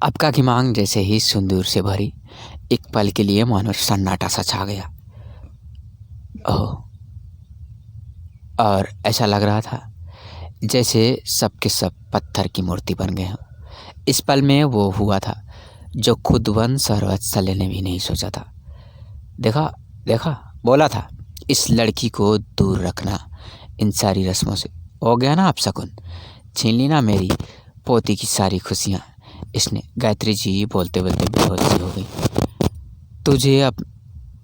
अबका की मांग जैसे ही सिंदूर से भरी, एक पल के लिए मानो सन्नाटा सा छा गया। ओह! और ऐसा लग रहा था जैसे सब के सब पत्थर की मूर्ति बन गए हों। इस पल में वो हुआ था जो खुद वंश और वत्सल्य ने भी नहीं सोचा था। देखा देखा, बोला था इस लड़की को दूर रखना इन सारी रस्मों से। हो गया ना अपशकुन, छीन ली ना मेरी पोती की सारी खुशियाँ। इसने गायत्री जी बोलते बोलते बेहोश सी हो गई। तुझे अब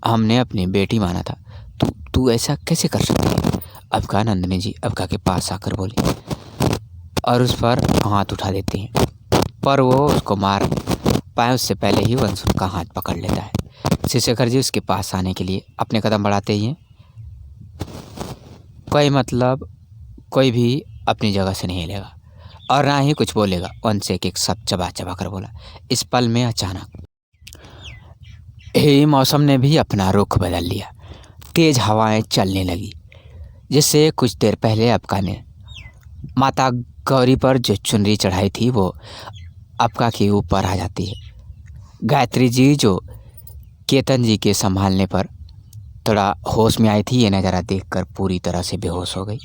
हमने अपनी बेटी माना था, तू तू ऐसा कैसे कर सकती है? अबका नंदिनी जी अबका के पास आकर बोली और उस पर हाथ उठा देती हैं, पर वो उसको मार पाए उससे पहले ही वंश उनका हाथ पकड़ लेता है। शिवशेखर जी उसके पास आने के लिए अपने कदम बढ़ाते ही हैं। कोई भी अपनी जगह से नहीं हिलेगा और ना ही कुछ बोलेगा। वंश एक एक शब्द चबा चबा कर बोला। इस पल में अचानक ही मौसम ने भी अपना रुख बदल लिया। तेज हवाएं चलने लगी, जिससे कुछ देर पहले अबका ने माता गौरी पर जो चुनरी चढ़ाई थी वो अबका के ऊपर आ जाती है। गायत्री जी जो केतन जी के संभालने पर थोड़ा होश में आई थी, ये नज़ारा देखकर पूरी तरह से बेहोश हो गई।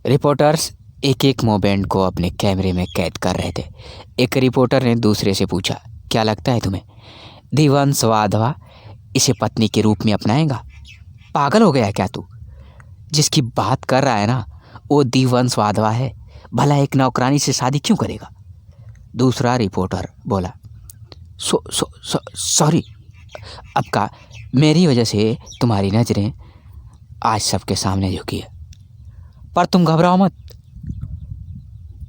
रिपोर्टर्स एक एक मोमेंट को अपने कैमरे में कैद कर रहे थे। एक रिपोर्टर ने दूसरे से पूछा, क्या लगता है तुम्हें दिवंश वाधवा इसे पत्नी के रूप में अपनाएगा? पागल हो गया क्या तू? जिसकी बात कर रहा है ना वो दिवंश वाधवा है, भला एक नौकरानी से शादी क्यों करेगा? दूसरा रिपोर्टर बोला, सॉरी अबका, मेरी वजह से तुम्हारी नज़रें आज सबके सामने झुकी है, पर तुम घबराओ मत,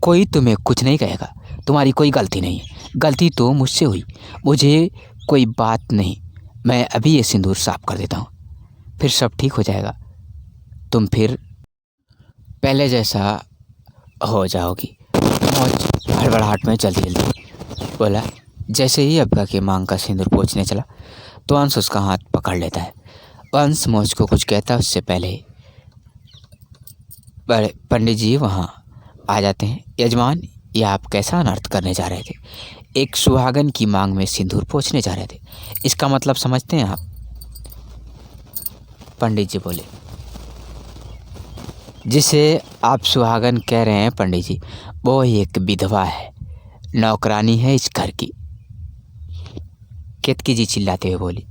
कोई तुम्हें कुछ नहीं कहेगा। तुम्हारी कोई गलती नहीं है, गलती तो मुझसे हुई, मुझे कोई बात नहीं। मैं अभी ये सिंदूर साफ कर देता हूँ, फिर सब ठीक हो जाएगा। तुम फिर पहले जैसा हो जाओगी। मौज हड़बड़ाहट में जल्दी जल्दी बोला। जैसे ही अबका के मांग का सिंदूर पोंछने चला तो अंश उसका हाथ पकड़ लेता है। अंश मौज को कुछ कहता उससे पहले बड़े पंडित जी वहाँ आ जाते हैं। यजमान, ये आप कैसा अनर्थ करने जा रहे थे? एक सुहागन की मांग में सिंदूर पोंछने जा रहे थे, इसका मतलब समझते हैं आप? पंडित जी बोले, जिसे आप सुहागन कह रहे हैं पंडित जी, वो एक विधवा है, नौकरानी है इस घर की। केतकी जी चिल्लाते हुए बोली,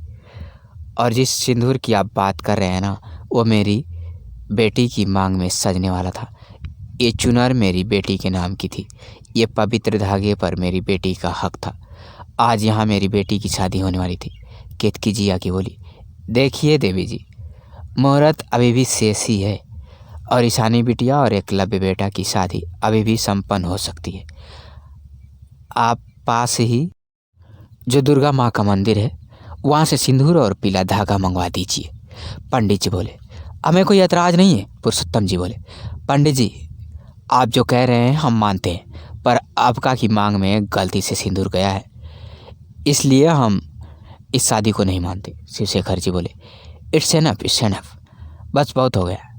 और जिस सिंदूर की आप बात कर रहे हैं ना, वो मेरी बेटी की मांग में सजने वाला था। ये चुनर मेरी बेटी के नाम की थी, ये पवित्र धागे पर मेरी बेटी का हक था। आज यहाँ मेरी बेटी की शादी होने वाली थी। केतकी जी आके बोली, देखिए देवी जी, मुहूर्त अभी भी शेष ही है और ईशानी बिटिया और एकलव्य बेटा की शादी अभी भी संपन्न हो सकती है। आप पास ही जो दुर्गा माँ का मंदिर है वहाँ से सिंदूर और पीला धागा मंगवा दीजिए। पंडित जी बोले, हमें कोई ऐतराज़ नहीं है। पुरुषोत्तम जी बोले, पंडित जी आप जो कह रहे हैं हम मानते हैं, पर अबका की मांग में गलती से सिंदूर गया है, इसलिए हम इस शादी को नहीं मानते। शिवशेखर जी बोले, इट्स एनफ, बस बहुत हो गया।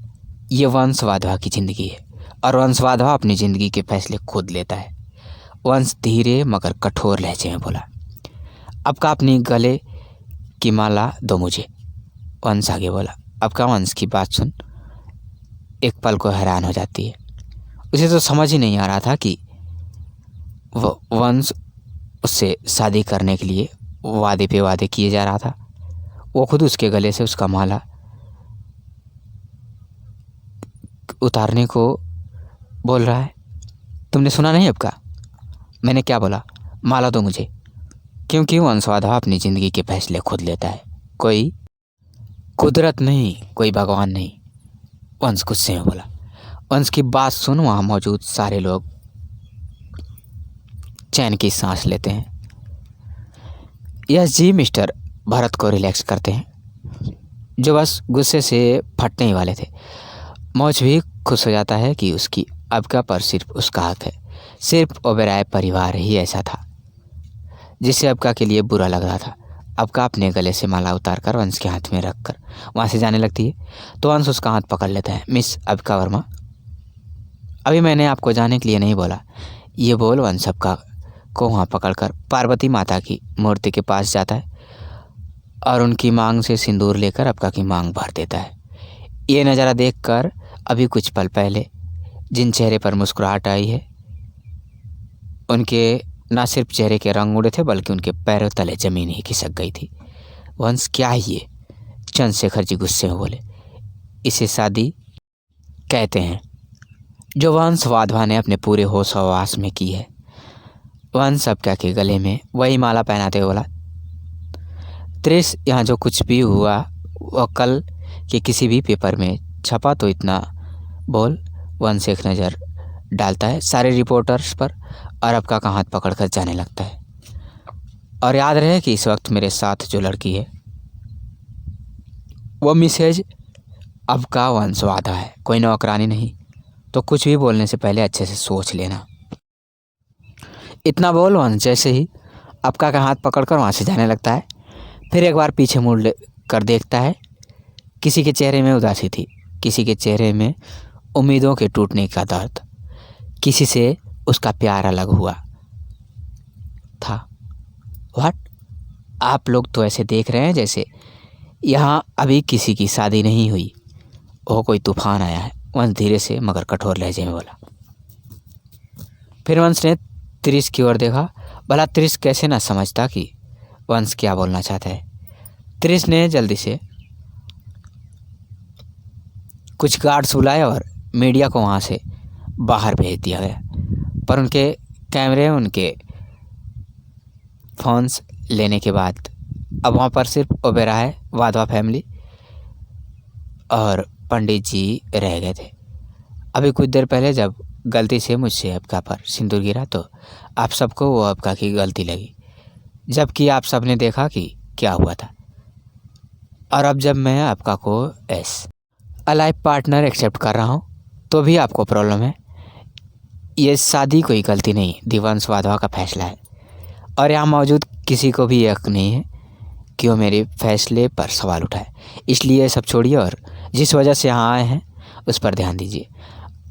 ये वंश वाधवा की ज़िंदगी है और वंश वाधवा अपनी ज़िंदगी के फैसले खुद लेता है। वंश धीरे मगर कठोर लहजे में बोला, अबका अपनी गले की माला दो मुझे। वंश आगे बोला। अबका वंश की बात सुन एक पल को हैरान हो जाती है। उसे तो समझ ही नहीं आ रहा था कि वो वंश उससे शादी करने के लिए वादे पे वादे किए जा रहा था। वो खुद उसके गले से उसका माला उतारने को बोल रहा है। तुमने सुना नहीं अबका, मैंने क्या बोला? माला दो मुझे। क्योंकि वंश वाधवा अपनी ज़िंदगी के फैसले खुद लेता है, कोई कुदरत नहीं, कोई भगवान नहीं। वंश गुस्से में बोला। वंश की बात सुन वहाँ मौजूद सारे लोग चैन की सांस लेते हैं। यस जी, मिस्टर भरत को रिलैक्स करते हैं, जो बस गुस्से से फटने ही वाले थे। मौज भी खुश हो जाता है कि उसकी अबका पर सिर्फ उसका हक है। सिर्फ ओबेरॉय परिवार ही ऐसा था जिसे अबका के लिए बुरा लग रहा था। अबका अपने गले से माला उतार कर वंश के हाथ में रख कर वहाँ से जाने लगती है तो वंश उसका हाथ पकड़ लेता है। मिस अबका वर्मा, अभी मैंने आपको जाने के लिए नहीं बोला, ये बोल वंश अबका को वहाँ पकड़कर पार्वती माता की मूर्ति के पास जाता है और उनकी मांग से सिंदूर लेकर आपका की मांग भर देता है। ये नज़ारा देखकर अभी कुछ पल पहले जिन चेहरे पर मुस्कुराहट आई है, उनके ना सिर्फ चेहरे के रंग उड़े थे बल्कि उनके पैरों तले जमीन ही खिसक गई थी। वंश क्या है ये? चंद्रशेखर जी गुस्से में बोले। इसे शादी कहते हैं जो वंश वाधवा ने अपने पूरे होश हवास में की है। वंश अब क्या के गले में वही माला पहनाते हुए बोला, त्रिश, यहाँ जो कुछ भी हुआ वह कल के किसी भी पेपर में छपा तो इतना बोल। वंश एक नज़र डालता है सारे रिपोर्टर्स पर और अब का हाथ पकड़कर जाने लगता है। और याद रहे कि इस वक्त मेरे साथ जो लड़की है वो मिसेज अब का वंश वाधा है, कोई नौकरानी नहीं। तो कुछ भी बोलने से पहले अच्छे से सोच लेना। इतना बोल वंश जैसे ही अबका का हाथ पकड़कर वहाँ से जाने लगता है। फिर एक बार पीछे मुड़ कर देखता है। किसी के चेहरे में उदासी थी, किसी के चेहरे में उम्मीदों के टूटने का दर्द, किसी से उसका प्यार अलग हुआ था। व्हाट? आप लोग तो ऐसे देख रहे हैं जैसे यहाँ अभी किसी की शादी नहीं हुई हो, कोई तूफान आया है। वंश धीरे से मगर कठोर लहजे में बोला। फिर वंश ने त्रिश की ओर देखा। भला त्रिश कैसे ना समझता कि वंश क्या बोलना चाहता है। त्रिश ने जल्दी से कुछ गार्ड्स बुलाए और मीडिया को वहाँ से बाहर भेज दिया गया। पर उनके कैमरे, उनके फ़ोन्स लेने के बाद अब वहाँ पर सिर्फ ओबेरॉय, वाधवा फैमिली और पंडित जी रह गए थे। अभी कुछ देर पहले जब गलती से मुझसे अबका पर सिंदूर गिरा तो आप सबको वो अबका की गलती लगी, जबकि आप सब ने देखा कि क्या हुआ था। और अब जब मैं अबका को as a life partner accept कर रहा हूँ तो भी आपको प्रॉब्लम है। ये शादी कोई गलती नहीं, दिवंश वाधवा का फैसला है और यहाँ मौजूद किसी को भी यकीन नहीं है कि वो मेरे फैसले पर सवाल उठाए। इसलिए ये सब छोड़िए और जिस वजह से यहाँ आए हैं उस पर ध्यान दीजिए।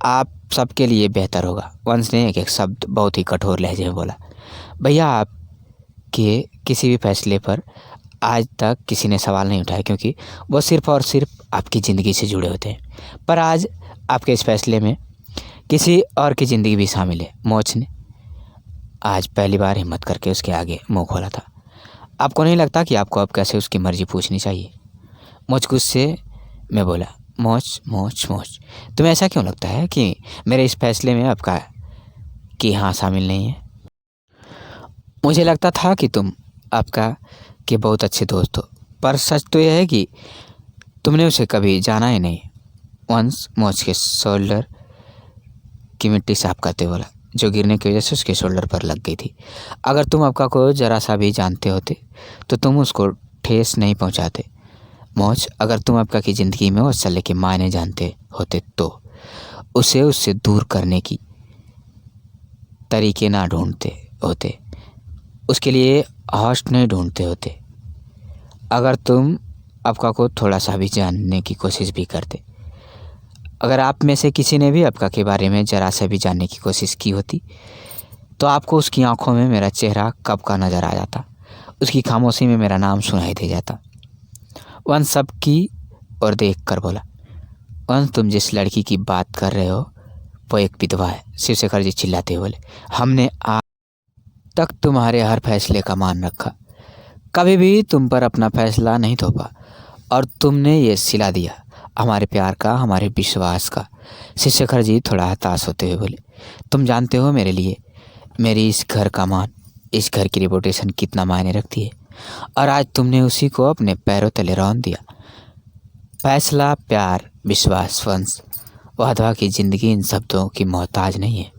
आप सबके लिए बेहतर होगा। वंश ने एक एक शब्द बहुत ही कठोर लहजे में बोला। भैया, आपके किसी भी फैसले पर आज तक किसी ने सवाल नहीं उठाया क्योंकि वो सिर्फ़ और सिर्फ आपकी ज़िंदगी से जुड़े होते हैं। पर आज आपके इस फैसले में किसी और की ज़िंदगी भी शामिल है। मोच ने आज पहली बार हिम्मत करके उसके आगे मुंह खोला था। आपको नहीं लगता कि आपको अब कैसे उसकी मर्जी पूछनी चाहिए? मोच गुस्से में बोला। मोच मोच मोच, तुम्हें ऐसा क्यों लगता है कि मेरे इस फैसले में आपका कि हाँ शामिल नहीं है? मुझे लगता था कि तुम आपका के बहुत अच्छे दोस्त हो, पर सच तो यह है कि तुमने उसे कभी जाना ही नहीं। वंश मोच के शोल्डर की मिट्टी साफ करते बोला, जो गिरने की वजह से उसके शोल्डर पर लग गई थी। अगर तुम आपका को ज़रा सा भी जानते होते तो तुम उसको ठेस नहीं पहुंचाते। मोच, अगर तुम आपका की ज़िंदगी में वत्सल्य के मायने जानते होते तो उसे उससे दूर करने की तरीके ना ढूंढते होते, उसके लिए होस्ट नहीं ढूंढते होते। अगर तुम आपका को थोड़ा सा भी जानने की कोशिश भी करते, अगर आप में से किसी ने भी आपका के बारे में ज़रा सा भी जानने की कोशिश की होती तो आपको उसकी आंखों में मेरा चेहरा कब का नज़र आ जाता, उसकी खामोशी में मेरा नाम सुनाई दे जाता। वंश सबकी और देख कर बोला। वंश, तुम जिस लड़की की बात कर रहे हो वो एक विधवा है। शिवशेखर जी चिल्लाते हुए बोले। हमने आज तक तुम्हारे हर फैसले का मान रखा, कभी भी तुम पर अपना फैसला नहीं थोपा और तुमने ये सिला दिया हमारे प्यार का, हमारे विश्वास का। शिवशेखर जी थोड़ा हताश होते हुए बोले। तुम जानते हो मेरे लिए मेरी इस घर का मान, इस घर की रिपुटेशन कितना मायने रखती है और आज तुमने उसी को अपने पैरों तले रौंद दिया। फैसला, प्यार, विश्वास। वंश वाधवा की ज़िंदगी इन शब्दों की मोहताज नहीं है।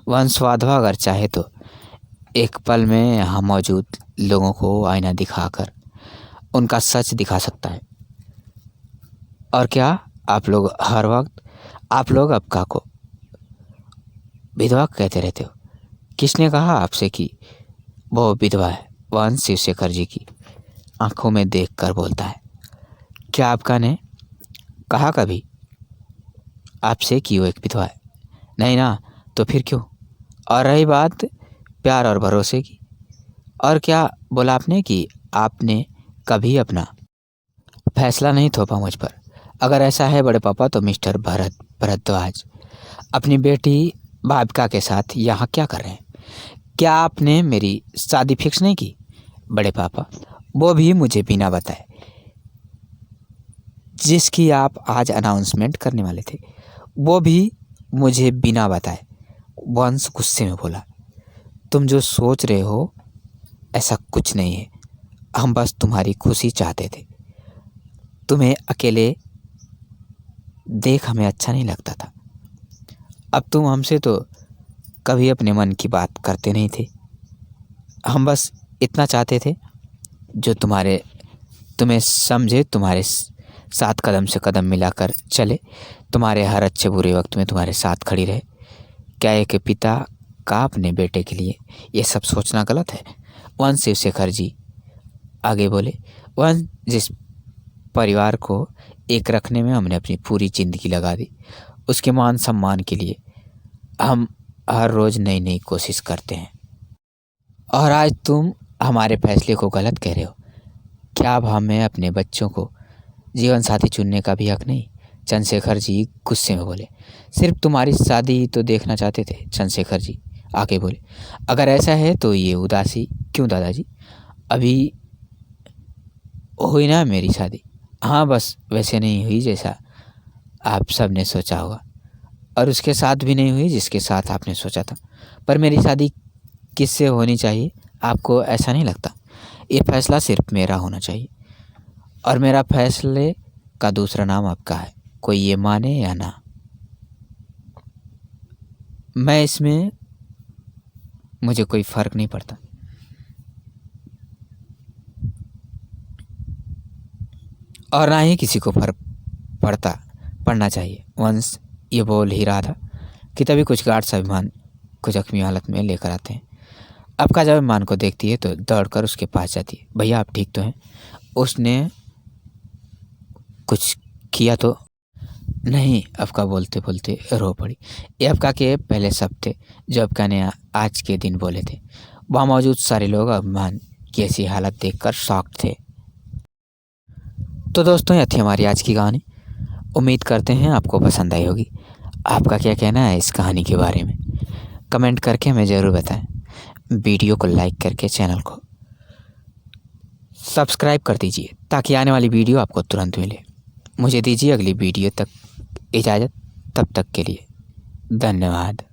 वंश वाधवा अगर चाहे तो एक पल में यहाँ मौजूद लोगों को आईना दिखाकर उनका सच दिखा सकता है। और क्या आप लोग हर वक्त आप लोग अबका को विधवा कहते रहते हो? किसने कहा आपसे कि वो विधवा है? वंश शिवशेखर जी की आंखों में देखकर बोलता है। क्या आपका ने कहा कभी आपसे कि वो एक विधवा है? नहीं ना, तो फिर क्यों? और रही बात प्यार और भरोसे की। और क्या बोला आपने कि आपने कभी अपना फैसला नहीं थोपा मुझ पर। अगर ऐसा है बड़े पापा तो मिस्टर भरद्वाज अपनी बेटी भाविका के साथ यहाँ क्या कर रहे हैं? क्या आपने मेरी शादी फिक्स नहीं की? बड़े पापा, वो भी मुझे बिना बताए, जिसकी आप आज अनाउंसमेंट करने वाले थे, वो भी मुझे बिना बताए। वंश गुस्से में बोला, तुम जो सोच रहे हो ऐसा कुछ नहीं है। हम बस तुम्हारी खुशी चाहते थे। तुम्हें अकेले देख हमें अच्छा नहीं लगता था। अब तुम हमसे तो कभी अपने मन की बात करते नहीं थे। हम बस इतना चाहते थे जो तुम्हें समझे, तुम्हारे साथ कदम से कदम मिलाकर चले, तुम्हारे हर अच्छे बुरे वक्त में तुम्हारे साथ खड़ी रहे। क्या एक पिता का अपने बेटे के लिए ये सब सोचना गलत है? वंश शिवशेखर जी आगे बोले, वंश जिस परिवार को एक रखने में हमने अपनी पूरी ज़िंदगी लगा दी, उसके मान सम्मान के लिए हम हर रोज़ नई नई कोशिश करते हैं। और आज तुम हमारे फैसले को गलत कह रहे हो। क्या अब हमें अपने बच्चों को जीवन साथी चुनने का भी हक नहीं? चंद्रशेखर जी गुस्से में बोले, सिर्फ तुम्हारी शादी ही तो देखना चाहते थे। चंद्रशेखर जी आगे बोले, अगर ऐसा है तो ये उदासी क्यों दादाजी? अभी हुई ना मेरी शादी। हाँ, बस वैसे नहीं हुई जैसा आप सब ने सोचा होगा, और उसके साथ भी नहीं हुई जिसके साथ आपने सोचा था। पर मेरी शादी किससे होनी चाहिए आपको ऐसा नहीं लगता? ये फैसला सिर्फ मेरा होना चाहिए, और मेरा फैसले का दूसरा नाम आपका है, कोई ये माने या ना। मैं इसमें मुझे कोई फ़र्क नहीं पड़ता। और ना ही किसी को फर्क पड़ना चाहिए। वंश ये बोल ही रहा था कि तभी कुछ गार्ड्स अभिमान को जख्मी हालत में लेकर आते हैं। अबका जब अभिमान को देखती है तो दौड़कर उसके पास जाती है। भैया आप ठीक तो हैं? उसने कुछ किया तो नहीं? अबका बोलते बोलते रो पड़ी। ये अबका के पहले शब्द थे जो अबका ने आज के दिन बोले थे। वहाँ मौजूद सारे लोग अभिमान की ऐसी हालत देखकर शॉक्ड थे। तो दोस्तों, यह थी हमारी आज की कहानी। उम्मीद करते हैं आपको पसंद आई होगी। आपका क्या कहना है इस कहानी के बारे में? कमेंट करके हमें ज़रूर बताएं। वीडियो को लाइक करके चैनल को सब्सक्राइब कर दीजिए ताकि आने वाली वीडियो आपको तुरंत मिले। मुझे दीजिए अगली वीडियो तक इजाज़त। तब तक के लिए धन्यवाद।